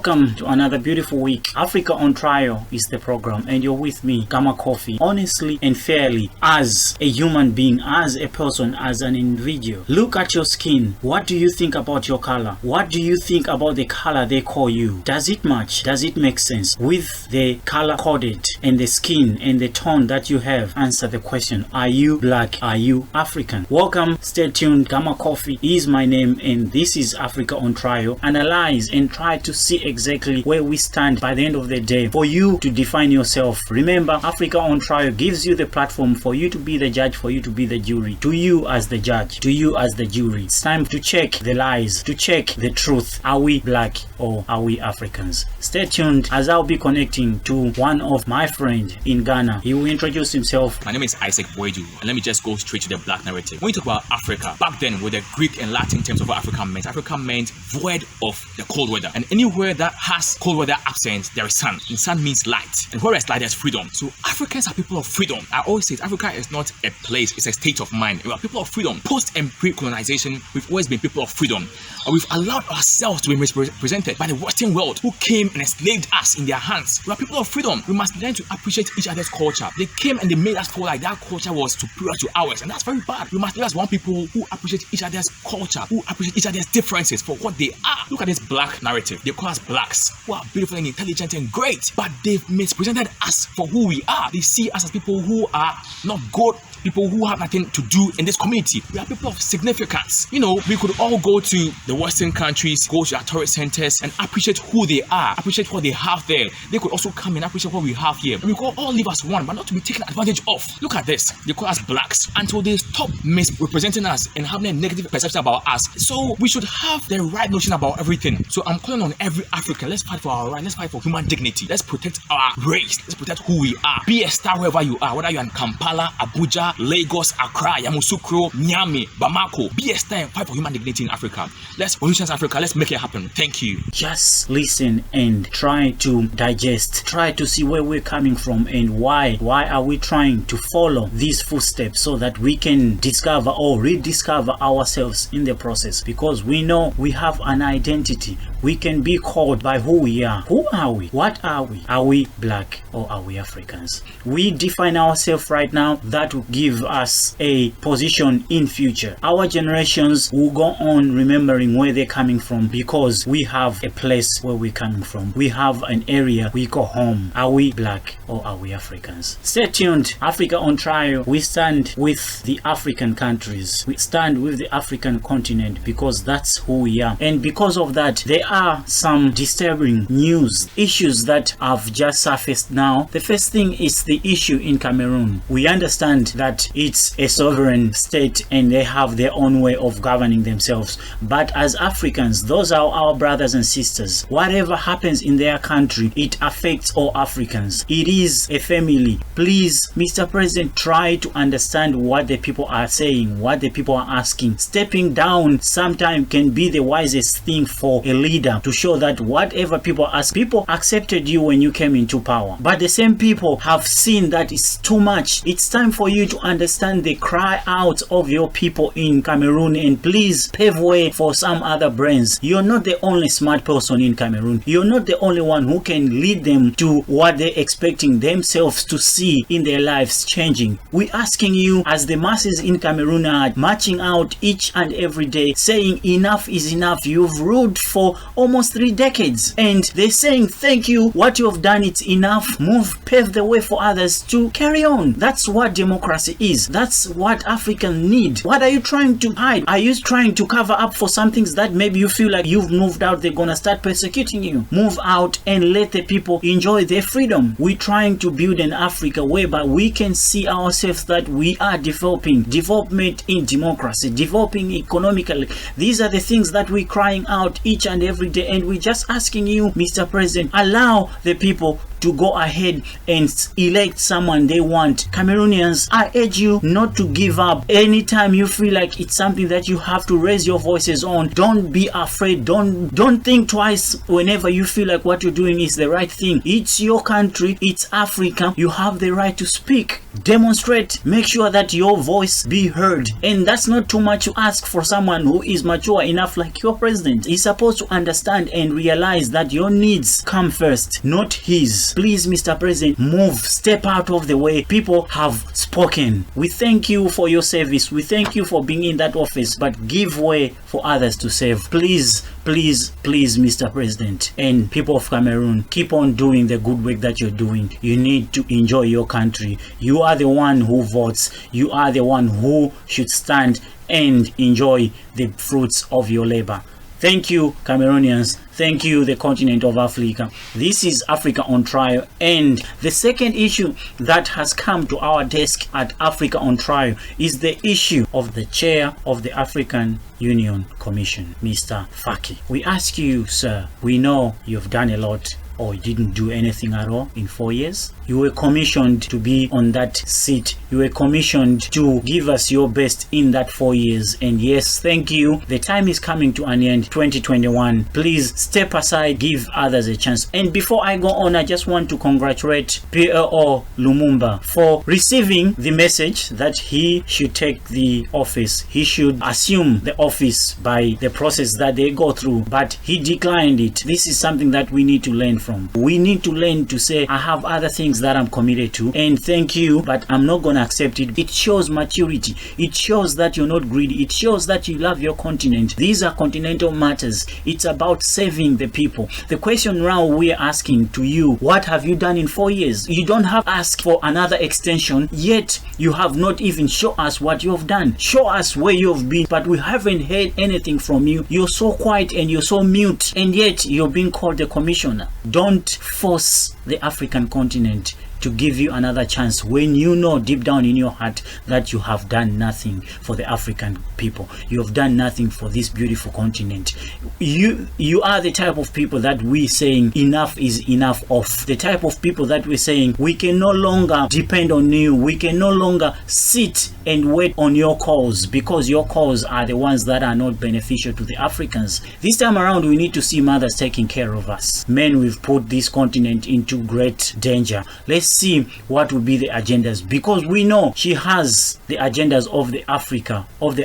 Welcome to another beautiful week. Africa on Trial is the program, and you're with me, Gamma Coffee, honestly and fairly, as a human being, as a person, as an individual. Look at your skin. What do you think about your color? What do you think about the color they call you? Does it match? Does it make sense with the color coded and the skin and the tone that you have? Answer the question. Are you black? Are you African? Welcome. Stay tuned. Gamma Coffee is my name, and this is Africa on Trial. Analyze and try to see exactly where we stand by the end of the day for you to define yourself. Remember, Africa on Trial gives you the platform for you to be the judge, for you to be the jury. To you as the judge, to you as the jury. It's time to check the lies, to check the truth. Are we black or are we Africans? Stay tuned as I'll be connecting to one of my friends in Ghana. He will introduce himself. My name is Isaac Boydu, and let me just go straight to the black narrative. When you talk about Africa, back then with the Greek and Latin terms of what Africa meant void of the cold weather. And anywhere that has cold weather absent, there is sun. And sun means light. And where there's light, there's freedom. So Africans are people of freedom. I always say Africa is not a place, it's a state of mind. We are people of freedom. Post and pre-colonization, we've always been people of freedom. And we've allowed ourselves to be misrepresented by the Western world who came and enslaved us in their hands. We are people of freedom. We must learn to appreciate each other's culture. They came and they made us feel like that culture was superior to ours, and that's very bad. We must be as one people who appreciate each other's culture, who appreciate each other's differences for what they are. Look at this black narrative. They call us blacks, who are beautiful and intelligent and great, but they've misrepresented us for who we are. They see us as people who are not good, people who have nothing to do in this community. We are people of significance. You know, we could all go to the Western countries, go to their tourist centers and appreciate who they are, appreciate what they have there. They could also come and appreciate what we have here. And we could all live as one, but not to be taken advantage of. Look at this. They call us blacks until they stop misrepresenting us and having a negative perception about us. So we should have the right notion about everything. So I'm calling on every African. Let's fight for our right. Let's fight for human dignity. Let's protect our race. Let's protect who we are. Be a star wherever you are, whether you're in Kampala, Abuja, Lagos, Accra, Yamoussoukro, Niamey, Bamako. Be a star and fight for human dignity in Africa. Let's revolutionise Africa. Let's make it happen. Thank you. Just listen and try to digest. Try to see where we're coming from and why. Why are we trying to follow these footsteps so that we can discover or rediscover ourselves in the process? Because we know we have an identity. We can be called by who we are. Who are we? What are we? Are we black or are we Africans? We define ourselves right now. That will give us a position in future. Our generations will go on remembering where they're coming from because we have a place where we're coming from. We have an area we call home. Are we black or are we Africans? Stay tuned. Africa on Trial. We stand with the African countries. We stand with the African continent because that's who we are. And because of that, there are some disturbing news issues that have just surfaced now. The first thing is the issue in Cameroon. We understand that it's a sovereign state and they have their own way of governing themselves. But as Africans, those are our brothers and sisters. Whatever happens in their country, it affects all Africans. It is a family. Please, Mr. President, try to understand what the people are saying, what the people are asking. Stepping down sometimes can be the wisest thing for a leader to show that whatever people ask, people accepted you when you came into power. But the same people have seen that it's too much. It's time for you to understand the cry out of your people in Cameroon and please pave way for some other brains. You're not the only smart person in Cameroon. You're not the only one who can lead them to what they're expecting themselves to see in their lives changing. We're asking you, as the masses in Cameroon are marching out each and every day saying enough is enough. You've ruled for almost 3 decades and they're saying thank you, what you have done, it's enough. Move, pave the way for others to carry on. That's what democracy is. That's what Africans need. What are you trying to hide? Are you trying to cover up for some things that maybe you feel like you've moved out, they're gonna start persecuting you? Move out and let the people enjoy their freedom. We're trying to build an Africa whereby we can see ourselves that we are developing, development in democracy, developing economically. These are the things that we're crying out each and every day, and we're just asking you, Mr. President, allow the people to go ahead and elect someone they want. Cameroonians, I urge you not to give up. Anytime you feel like it's something that you have to raise your voices on, don't be afraid. Don't think twice whenever you feel like what you're doing is the right thing. It's your country, it's Africa. You have the right to speak. Demonstrate, make sure that your voice be heard. And that's not too much to ask for someone who is mature enough like your president. He's supposed to understand and realize that your needs come first, not his. Please, Mr. President, move, step out of the way. People have spoken. We thank you for your service. We thank you for being in that office, but give way for others to serve. Please, Mr. President, and people of Cameroon, keep on doing the good work that you're doing. You need to enjoy your country. You are the one who votes. You are the one who should stand and enjoy the fruits of your labor. Thank you, Cameroonians. Thank you, the continent of Africa. This is Africa on Trial. And the second issue that has come to our desk at Africa on Trial is the issue of the chair of the African Union Commission, Mr. Faki. We ask you, sir, we know you've done a lot, or you didn't do anything at all in 4 years. You were commissioned to be on that seat. You were commissioned to give us your best in that 4 years. And yes, thank you. The time is coming to an end, 2021. Please step aside, give others a chance. And before I go on, I just want to congratulate PLO Lumumba for receiving the message that he should take the office. He should assume the office by the process that they go through, but he declined it. This is something that we need to learn from. We need to learn to say, I have other things that I'm committed to, and thank you, but I'm not going to accept it. It shows maturity. It shows that you're not greedy. It shows that you love your continent. These are continental matters. It's about saving the people. The question now we're asking to you, what have you done in 4 years? You don't have asked for another extension, yet you have not even shown us what you have done. Show us where you've been, but we haven't heard anything from you. You're so quiet and you're so mute, and yet you're being called the commissioner. Don't force the African continent to give you another chance when you know deep down in your heart that you have done nothing for the African people. You have done nothing for this beautiful continent. You are the type of people that we saying enough is enough of. The type of people that we're saying we can no longer depend on you. We can no longer sit and wait on your calls, because your calls are the ones that are not beneficial to the Africans. This time around, we need to see mothers taking care of us. Men, we've put this continent into great danger. Let's see what will be the agendas, because we know she has the agendas of the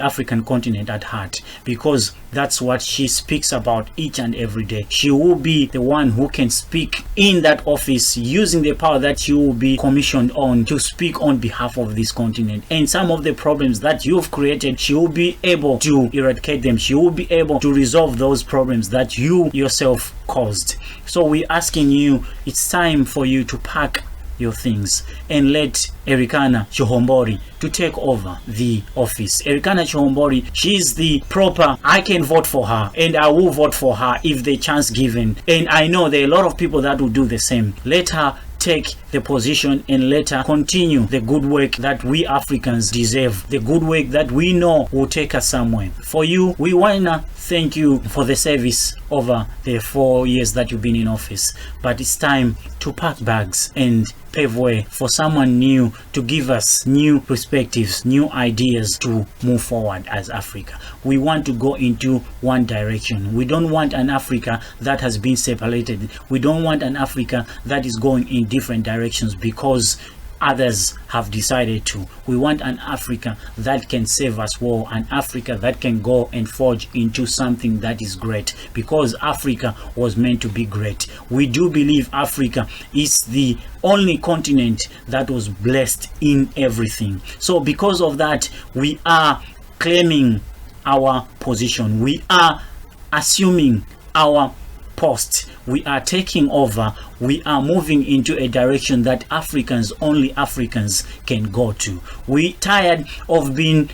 African continent at heart, because that's what she speaks about each and every day. She will be the one who can speak in that office using the power that she will be commissioned on to speak on behalf of this continent. And some of the problems that you've created, she will be able to eradicate them. She will be able to resolve those problems that you yourself caused. So we're asking you, it's time for you to pack your things and let Erikana Chihombori to take over the office. Erikana Chihombori, she's the proper, I can vote for her and I will vote for her if the chance given. And I know there are a lot of people that will do the same. Let her take the position and let her continue the good work that we Africans deserve, the good work that we know will take us somewhere. For you, we wanna thank you for the service over the 4 years that you've been in office, but it's time to pack bags and pave way for someone new to give us new perspectives, new ideas to move forward as Africa. We want to go into one direction. We don't want an Africa that has been separated. We don't want an Africa that is going in different directions because others have decided to. We want an Africa that can save us well, an Africa that can go and forge into something that is great, because Africa was meant to be great. We do believe Africa is the only continent that was blessed in everything. So because of that, we are claiming our position. We are assuming our post. We are taking over. We are moving into a direction that only Africans can go to. We tired of being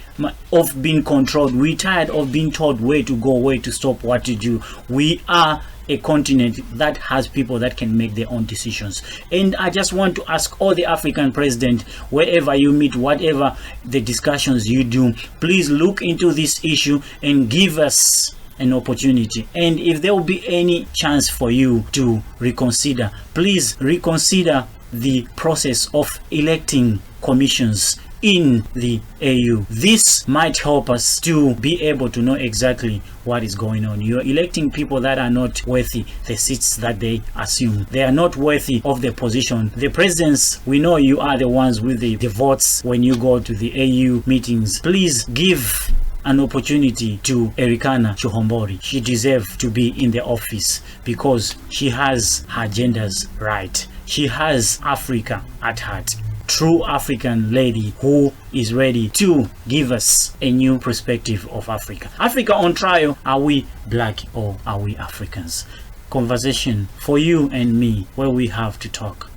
controlled. We tired of being told where to go, where to stop, what to do. We are a continent that has people that can make their own decisions. And I just want to ask all the African president, wherever you meet, whatever the discussions you do, please look into this issue and give us an opportunity, and if there will be any chance for you to reconsider, please reconsider the process of electing commissions in the AU. This might help us to be able to know exactly what is going on. You're electing people that are not worthy the seats that they assume. They are not worthy of the position. The presidents, we know you are the ones with the votes when you go to the AU meetings. Please give an opportunity to Erikana Chihombori. She deserves to be in the office because she has her agendas right. She has Africa at heart. True African lady who is ready to give us a new perspective of Africa. Africa on trial. Are we black or are we Africans? Conversation for you and me, where we have to talk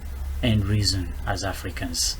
and reason as Africans.